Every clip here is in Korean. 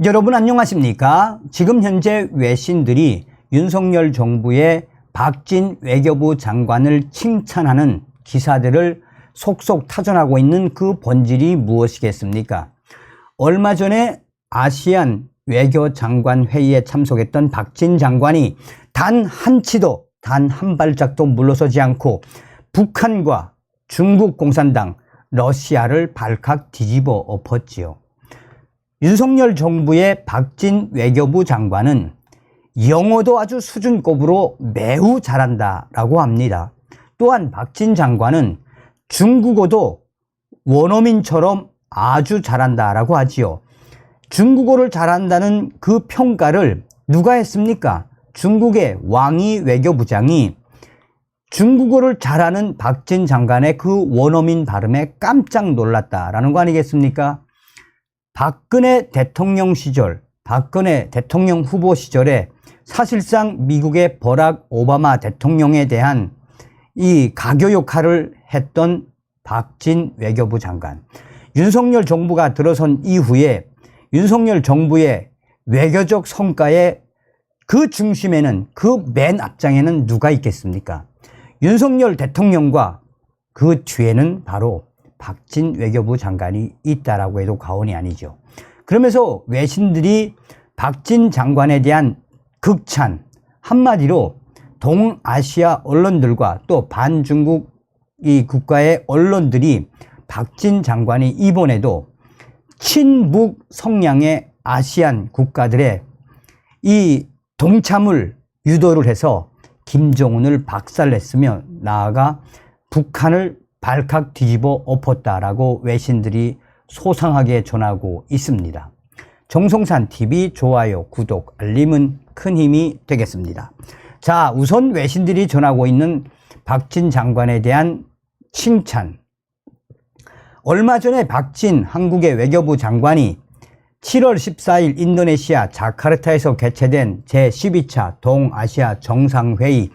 여러분 안녕하십니까? 지금 현재 외신들이 윤석열 정부의 박진 외교부 장관을 칭찬하는 기사들을 속속 타전하고 있는 그 본질이 무엇이겠습니까? 얼마 전에 아시안 외교장관 회의에 참석했던 박진 장관이 단 한 치도, 단 한 발짝도 물러서지 않고 북한과 중국 공산당, 러시아를 발칵 뒤집어 엎었지요. 윤석열 정부의 박진 외교부 장관은 영어도 아주 수준급으로 매우 잘한다라고 합니다. 또한 박진 장관은 중국어도 원어민처럼 아주 잘한다라고 하지요. 중국어를 잘한다는 그 평가를 누가 했습니까? 중국의 왕이 외교부장이 중국어를 잘하는 박진 장관의 그 원어민 발음에 깜짝 놀랐다라는 거 아니겠습니까? 박근혜 대통령 시절, 박근혜 대통령 후보 시절에 사실상 미국의 버락 오바마 대통령에 대한 이 가교 역할을 했던 박진 외교부 장관. 윤석열 정부가 들어선 이후에 윤석열 정부의 외교적 성과의 그 중심에는, 그 맨 앞장에는 누가 있겠습니까? 윤석열 대통령과 그 뒤에는 바로 박진 외교부 장관이 있다라고 해도 과언이 아니죠. 그러면서 외신들이 박진 장관에 대한 극찬, 한마디로 동아시아 언론들과 또 반중국 이 국가의 언론들이 박진 장관이 이번에도 친북 성향의 아시안 국가들의 이 동참을 유도를 해서 김정은을 박살냈으며 나아가 북한을 발칵 뒤집어 엎었다라고 외신들이 소상하게 전하고 있습니다. 정성산TV 좋아요, 구독, 알림은 큰 힘이 되겠습니다. 자, 우선 외신들이 전하고 있는 박진 장관에 대한 칭찬. 얼마 전에 박진 한국의 외교부 장관이 7월 14일 인도네시아 자카르타에서 개최된 제12차 동아시아 정상회의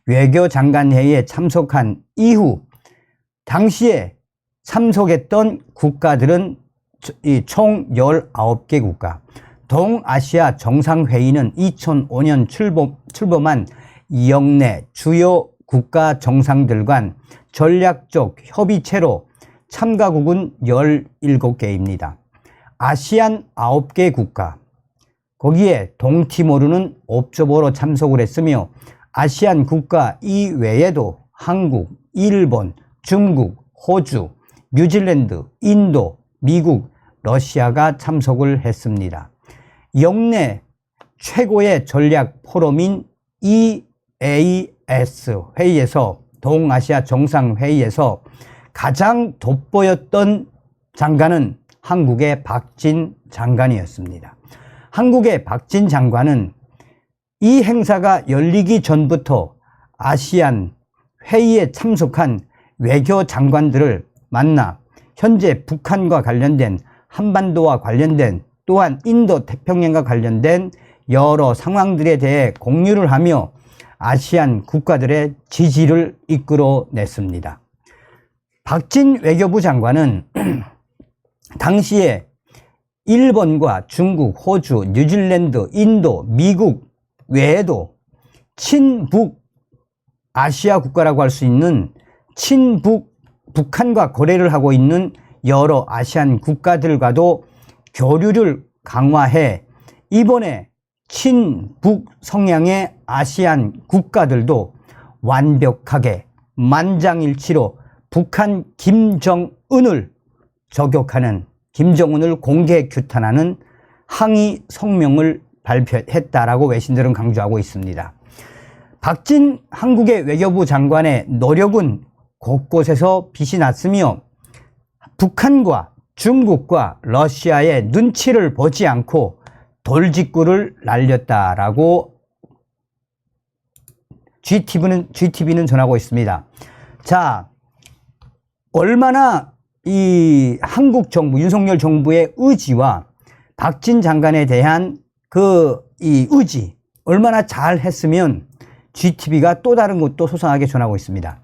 외교장관회의에 참석한 이후 당시에 참석했던 국가들은 총 19개 국가. 동아시아 정상회의는 2005년 출범한 영내 주요 국가 정상들 간 전략적 협의체로 참가국은 17개입니다. 아시안 9개 국가, 거기에 동티모르는 옵저버로 참석을 했으며 아시안 국가 이외에도 한국, 일본, 중국, 호주, 뉴질랜드, 인도, 미국, 러시아가 참석을 했습니다. 영내 최고의 전략 포럼인 EAS 회의에서, 동아시아 정상회의에서 가장 돋보였던 장관은 한국의 박진 장관이었습니다. 한국의 박진 장관은 이 행사가 열리기 전부터 아시안 회의에 참석한 외교 장관들을 만나 현재 북한과 관련된, 한반도와 관련된, 또한 인도 태평양과 관련된 여러 상황들에 대해 공유를 하며 아시안 국가들의 지지를 이끌어냈습니다. 박진 외교부 장관은 당시에 일본과 중국, 호주, 뉴질랜드, 인도, 미국 외에도 친북 아시아 국가라고 할 수 있는 친북 북한과 거래를 하고 있는 여러 아시안 국가들과도 교류를 강화해 이번에 친북 성향의 아시안 국가들도 완벽하게 만장일치로 북한 김정은을 저격하는, 김정은을 공개 규탄하는 항의 성명을 발표했다라고 외신들은 강조하고 있습니다. 박진 한국의 외교부 장관의 노력은 곳곳에서 빛이 났으며 북한과 중국과 러시아의 눈치를 보지 않고 돌직구를 날렸다라고 GTV는 전하고 있습니다. 자, 얼마나 이 한국 정부, 윤석열 정부의 의지와 박진 장관에 대한 이 의지, 얼마나 잘 했으면 GTV가 또 다른 것도 소상하게 전하고 있습니다.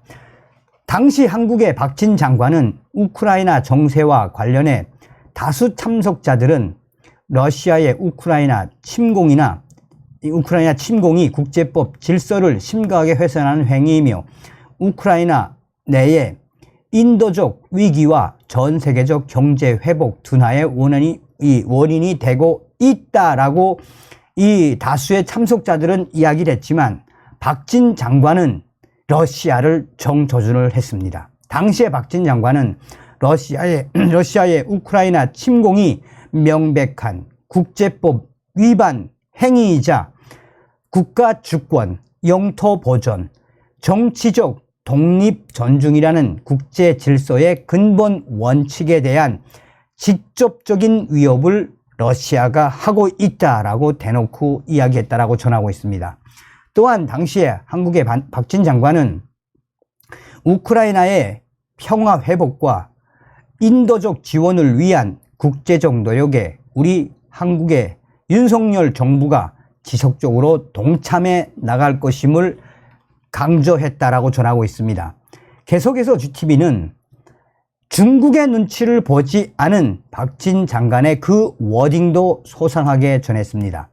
당시 한국의 박진 장관은 우크라이나 정세와 관련해 다수 참석자들은 러시아의 우크라이나 침공이 국제법 질서를 심각하게 훼손하는 행위이며 우크라이나 내에 인도적 위기와 전 세계적 경제 회복 둔화의 원인이 되고 있다라고 이 다수의 참석자들은 이야기를 했지만 박진 장관은 러시아를 정조준을 했습니다. 당시에 박진 장관은 러시아의 우크라이나 침공이 명백한 국제법 위반 행위이자 국가 주권, 영토 보전, 정치적 독립 존중이라는 국제 질서의 근본 원칙에 대한 직접적인 위협을 러시아가 하고 있다라고 대놓고 이야기했다라고 전하고 있습니다. 또한 당시에 한국의 박진 장관은 우크라이나의 평화 회복과 인도적 지원을 위한 국제적 노력에 우리 한국의 윤석열 정부가 지속적으로 동참해 나갈 것임을 강조했다라고 전하고 있습니다. 계속해서 GTV는 중국의 눈치를 보지 않은 박진 장관의 그 워딩도 소상하게 전했습니다.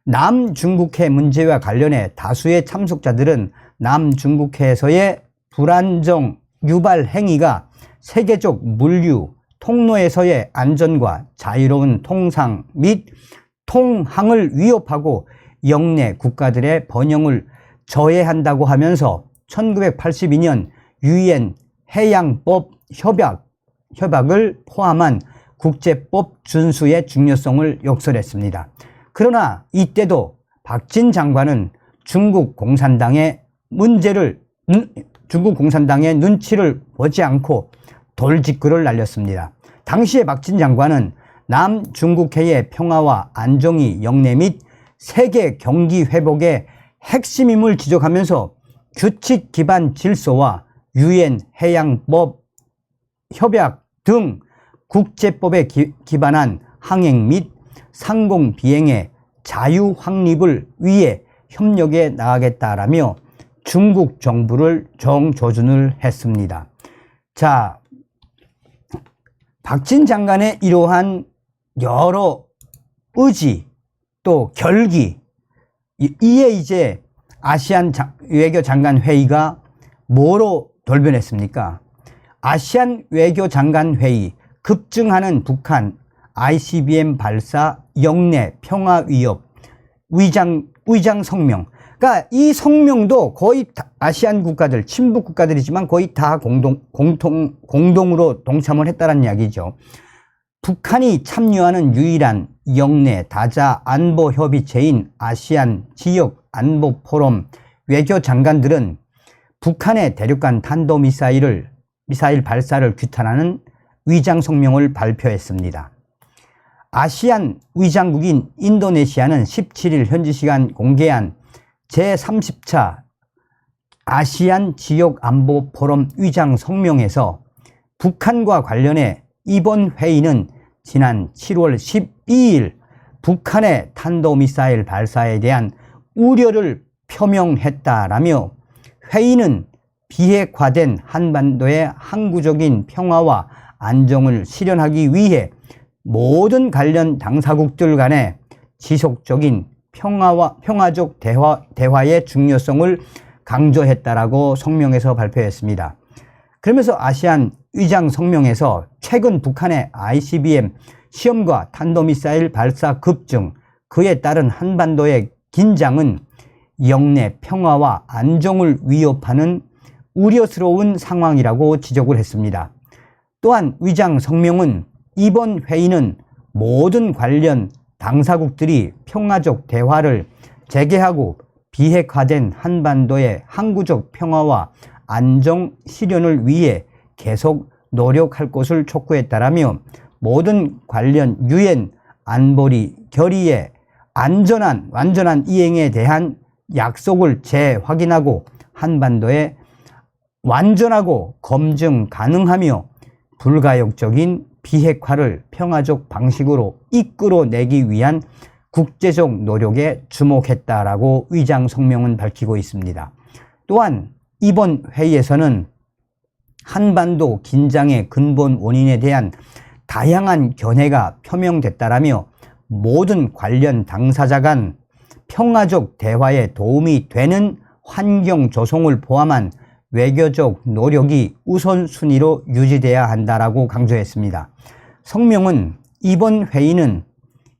남중국해 문제와 관련해 다수의 참석자들은 남중국해에서의 불안정 유발 행위가 세계적 물류 통로에서의 안전과 자유로운 통상 및 통항을 위협하고 영내 국가들의 번영을 저해한다고 하면서 1982년 유엔 해양법 협약을 포함한 국제법 준수의 중요성을 역설했습니다. 그러나 이때도 박진 장관은 중국 공산당의 눈치를 보지 않고 돌직구를 날렸습니다. 당시에 박진 장관은 남중국해의 평화와 안정이 영내 및 세계 경기 회복의 핵심임을 지적하면서 규칙 기반 질서와 유엔 해양법 협약 등 국제법에 기반한 항행 및 상공 비행의 자유 확립을 위해 협력해 나가겠다라며 중국 정부를 정조준을 했습니다. 자, 박진 장관의 이러한 여러 의지 또 결기, 이에 이제 아시안 외교장관 회의가 뭐로 돌변했습니까? 아시안 외교장관 회의, 급증하는 북한 ICBM 발사, 영내 평화 위협, 위장 성명. 그러니까 이 성명도 거의 아시안 국가들, 친북 국가들이지만 거의 다 공동으로 동참을 했다는 이야기죠. 북한이 참여하는 유일한 영내 다자 안보 협의체인 아시안 지역 안보 포럼 외교장관들은 북한의 대륙간 탄도미사일 발사를 규탄하는 위장 성명을 발표했습니다. 아시안 위장국인 인도네시아는 17일 현지 시간 공개한 제30차 아시안 지역 안보 포럼 위장 성명에서 북한과 관련해 이번 회의는 지난 7월 12일 북한의 탄도미사일 발사에 대한 우려를 표명했다라며 회의는 비핵화된 한반도의 항구적인 평화와 안정을 실현하기 위해 모든 관련 당사국들 간의 지속적인 평화적 대화의 중요성을 강조했다라고 성명에서 발표했습니다. 그러면서 아시안 위장 성명에서 최근 북한의 ICBM 시험과 탄도미사일 발사 급증, 그에 따른 한반도의 긴장은 영내 평화와 안정을 위협하는 우려스러운 상황이라고 지적을 했습니다. 또한 위장 성명은 이번 회의는 모든 관련 당사국들이 평화적 대화를 재개하고 비핵화된 한반도의 항구적 평화와 안정 실현을 위해 계속 노력할 것을 촉구했다라며 모든 관련 유엔 안보리 결의의 완전한 이행에 대한 약속을 재확인하고 한반도에 완전하고 검증 가능하며 불가역적인 비핵화를 평화적 방식으로 이끌어내기 위한 국제적 노력에 주목했다라고 위장 성명은 밝히고 있습니다. 또한 이번 회의에서는 한반도 긴장의 근본 원인에 대한 다양한 견해가 표명됐다라며 모든 관련 당사자 간 평화적 대화에 도움이 되는 환경 조성을 포함한 외교적 노력이 우선순위로 유지돼야 한다라고 강조했습니다. 성명은 이번 회의는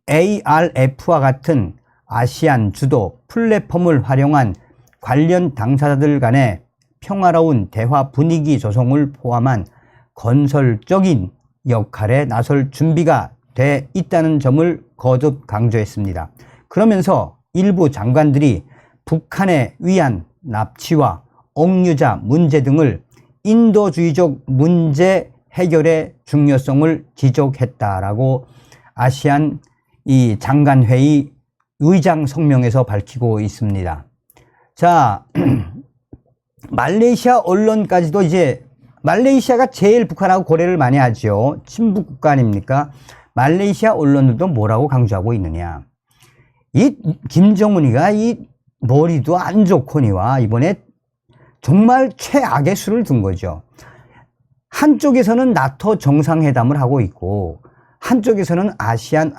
ARF와 같은 아시안 주도 플랫폼을 활용한 관련 당사자들 간의 평화로운 대화 분위기 조성을 포함한 건설적인 역할에 나설 준비가 돼 있다는 점을 거듭 강조했습니다. 그러면서 일부 장관들이 북한의 위안, 납치와 억류자 문제 등을 인도주의적 문제 해결의 중요성을 지적했다라고 아시안 이 장관회의 의장 성명에서 밝히고 있습니다. 자, 말레이시아 언론까지도 이제 말레이시아가 제일 북한하고 고려를 많이 하죠. 친북 국가 아닙니까? 말레이시아 언론들도 뭐라고 강조하고 있느냐. 이 김정은이가 이 머리도 안 좋거니와 이번에 정말 최악의 수를 둔 거죠. 한쪽에서는 나토 정상회담을 하고 있고 한쪽에서는 아시안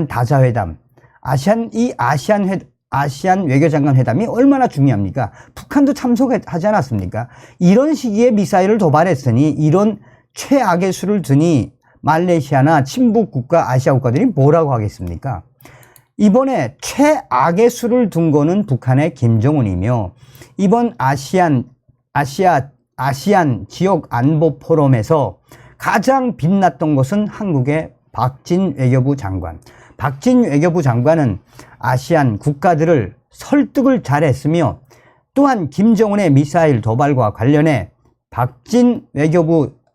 다자회담, 아시안 외교장관 회담이 얼마나 중요합니까? 북한도 참석하지 않았습니까? 이런 시기에 미사일을 도발했으니 이런 최악의 수를 두니 말레이시아나 친북 국가 아시아 국가들이 뭐라고 하겠습니까? 이번에 최악의 수를 둔 거는 북한의 김정은이며 이번 아시안 지역 안보 포럼에서 가장 빛났던 것은 한국의 박진 외교부 장관. 박진 외교부 장관은 아시안 국가들을 설득을 잘했으며 또한 김정은의 미사일 도발과 관련해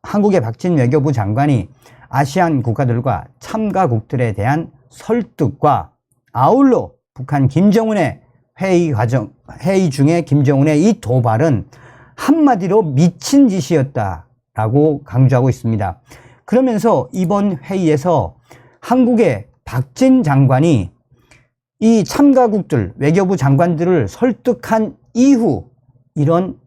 한국의 박진 외교부 장관이 아시안 국가들과 참가국들에 대한 설득과 아울러 북한 김정은의 회의 중에 김정은의 이 도발은 한마디로 미친 짓이었다라고 강조하고 있습니다. 그러면서 이번 회의에서 한국의 박진 장관이 이 참가국들 외교부 장관들을 설득한 이후 이런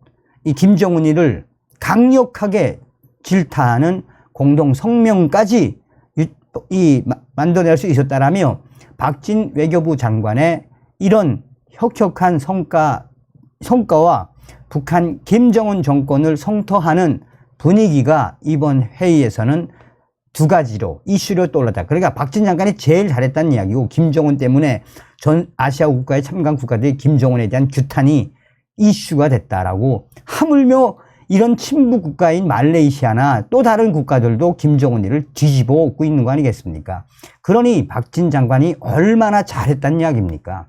이 김정은이를 강력하게 질타하는 공동 성명까지 만들어낼 수 있었다라며 박진 외교부 장관의 이런 혁혁한 성과와 북한 김정은 정권을 성토하는 분위기가 이번 회의에서는 두 가지로 이슈로 떠올랐다. 그러니까 박진 장관이 제일 잘했다는 이야기고 김정은 때문에 전 아시아 국가의 참관 국가들이 김정은에 대한 규탄이 이슈가 됐다라고 하물며 이런 친북 국가인 말레이시아나 또 다른 국가들도 김정은이를 뒤집어 엎고 있는 거 아니겠습니까? 그러니 박진 장관이 얼마나 잘했다는 이야기입니까?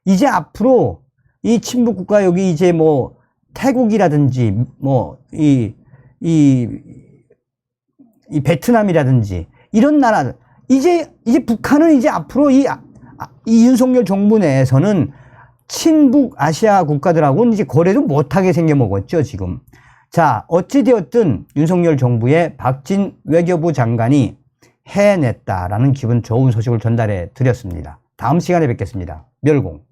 이제 앞으로 이 친북 국가 여기 이제 뭐 태국이라든지 뭐 이 베트남이라든지 이런 나라 이제 북한은 이제 앞으로 이 윤석열 정부 내에서는 친북 아시아 국가들하고는 이제 거래도 못하게 생겨먹었죠 지금. 자, 어찌되었든 윤석열 정부의 박진 외교부 장관이 해냈다라는 기분 좋은 소식을 전달해 드렸습니다. 다음 시간에 뵙겠습니다. 멸공.